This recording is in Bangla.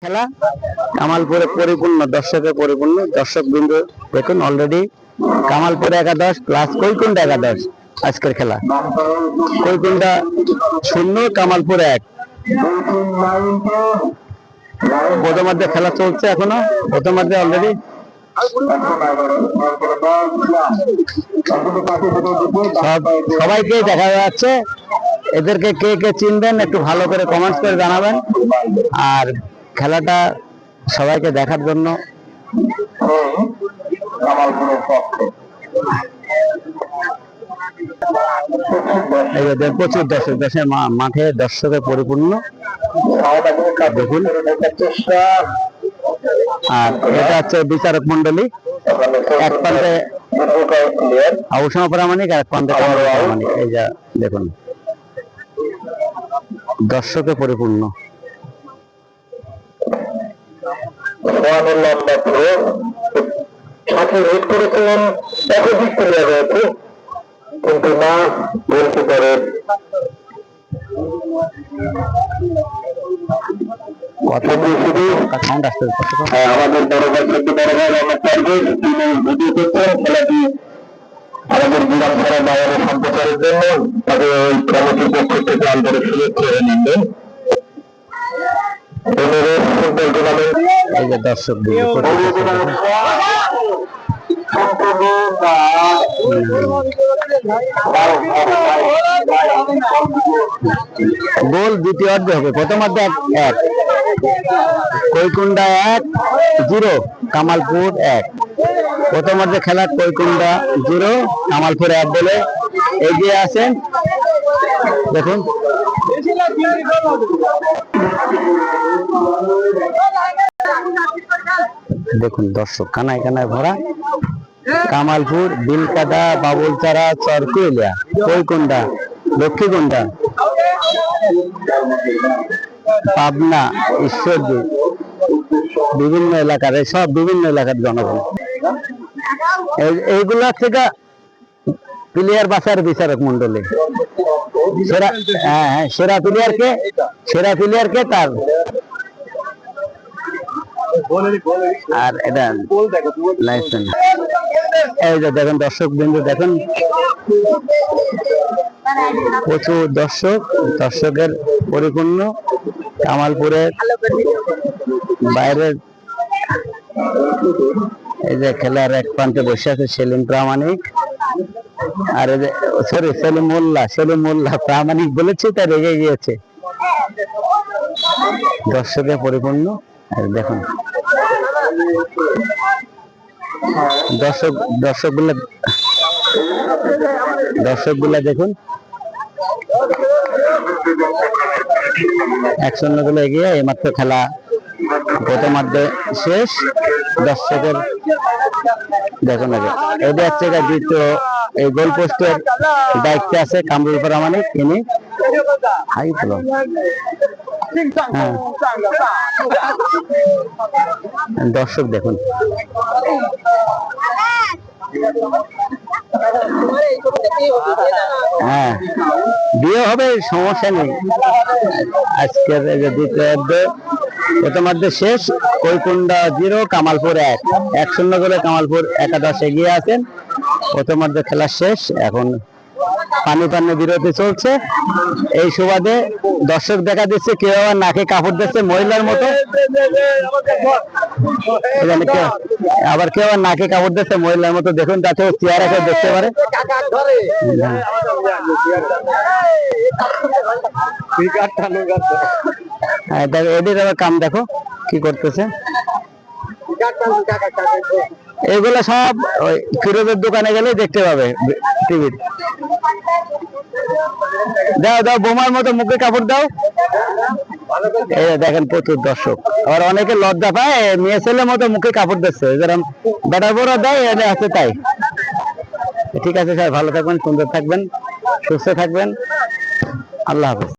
খেলা কামালপুরে পরিপূর্ণ, দর্শকে পরিপূর্ণ। দর্শক বিন্দু দেখুন, অলরেডি কামালপুরে একাদশ প্লাস কৈকুণ্ঠ একাদশ। আজকের খেলা কৈকুণ্ঠ 0, কামালপুর 1। প্রথমার্ধে খেলা চলছে এখনো, প্রথমার্ধে অলরেডি সবাইকে দেখা যাচ্ছে। এদেরকে কে কে চিনবেন একটু ভালো করে কমেন্টস করে জানাবেন। আর খেলাটা সবাইকে দেখার জন্য প্রচুর দর্শক, দেশের মাঠে দর্শকে পরিপূর্ণ দেখুন। আর এটা হচ্ছে বিচারক মন্ডলী, এক প্রান্তে অবসম প্রামাণিক আর এক প্রান্তে প্রামাণিক। এই যা দেখুন, দর্শকে পরিপূর্ণ। কিন্তু না বলতে পারে আমাদের বড় ভাই সত্যি বড় ভাই ভিডিও করছেন খেলাটি আমাদের বিধানসভা বাইরে সম্প্রচারের জন্য তাদের ওই কমিটির পক্ষ থেকে আন্তরিক শুভেচ্ছা নিলেন। এই যে দর্শক গোল দ্বিতীয়ার্ধে হবে। প্রথমার্ধে 1, কৈকুণ্ঠ 1-0, কামালপুর 1। প্রথমার্ধে খেলা কৈকুণ্ঠ 0, কামালপুর 1 বলে এগিয়ে আছেন। দেখুন দেখুন দর্শক কানায় কানায় ভরা। কামালপুর, বিলকাটা, বাবুলচারা, চরকুইলিয়া, কৈকুণ্ঠ, লক্ষ্মীকুণ্ঠ, পাবনা, ঈশ্বরদী, বিভিন্ন এলাকার, সব বিভিন্ন এলাকার জনগণ। এইগুলা থেকে প্লেয়ার বাছার বিচারক মন্ডলী সেরা প্লেয়ারকে তার। আর এটা লাইসেন্স। এই যে দেখেন দর্শক বিন্দু, দেখেন প্রচুর দর্শক, দর্শকের পরিপূর্ণ। কামালপুরের বাইরের এই যে খেলার এক প্রান্তে বসে আছে সেলিম প্রামাণিক, আর এই যে সরি সেলিম মোল্লা প্রামাণিক বলেছি, তা রেগে গিয়েছে। দর্শকে পরিপূর্ণ। দেখুন দর্শকগুলা দেখুন, 1-0 গুলো এগিয়ে। এইমাত্র খেলা প্রথমার্ধে শেষ। দর্শকের দেখুন আগে এটা হচ্ছে দ্বিতীয়, এই গোল পোস্টের দায়িত্বে আছে কামরুল প্রামাণিক, তিনি হাই ফলো। দর্শক দেখুন, হ্যাঁ বিয়ে হবে, সমস্যা নেই। আজকের দ্বিতীয়ার্ধে প্রথমার্ধে শেষ, কৈকুণ্ঠ 0, কামালপুর 1। 1-0 করে কামালপুর একাদশ এগিয়ে আছেন। প্রথমার্ধে খেলা শেষ, এখন পানি বিরতি চলছে। এই সুবাদে দর্শক দেখা দিচ্ছে, কেউ আবার নাকে কাপড় দিচ্ছে মহিলার মতো, আবার কেউ আবার নাকে কাপড় দিচ্ছে মহিলার মতো। দেখুন তাতে চেয়ার এসে দেখতে পারে। এদের আবার কাম দেখো কি করতেছে। এগুলো সব ওই ফিরোজের দোকানে গেলে দেখতে পাবে টিভির। দাও বোমার মতো মুখে কাপড় দাও। এই দেখেন প্রচুর দর্শক, আবার অনেকে লজ্জা পায়, মেয়ে ছেলের মতো মুখে কাপড় দিচ্ছে, যেরকম বেটা বড় দেয় আছে তাই। ঠিক আছে স্যার, ভালো থাকবেন, সুন্দর থাকবেন, সুস্থ থাকবেন। আল্লাহ হাফেজ।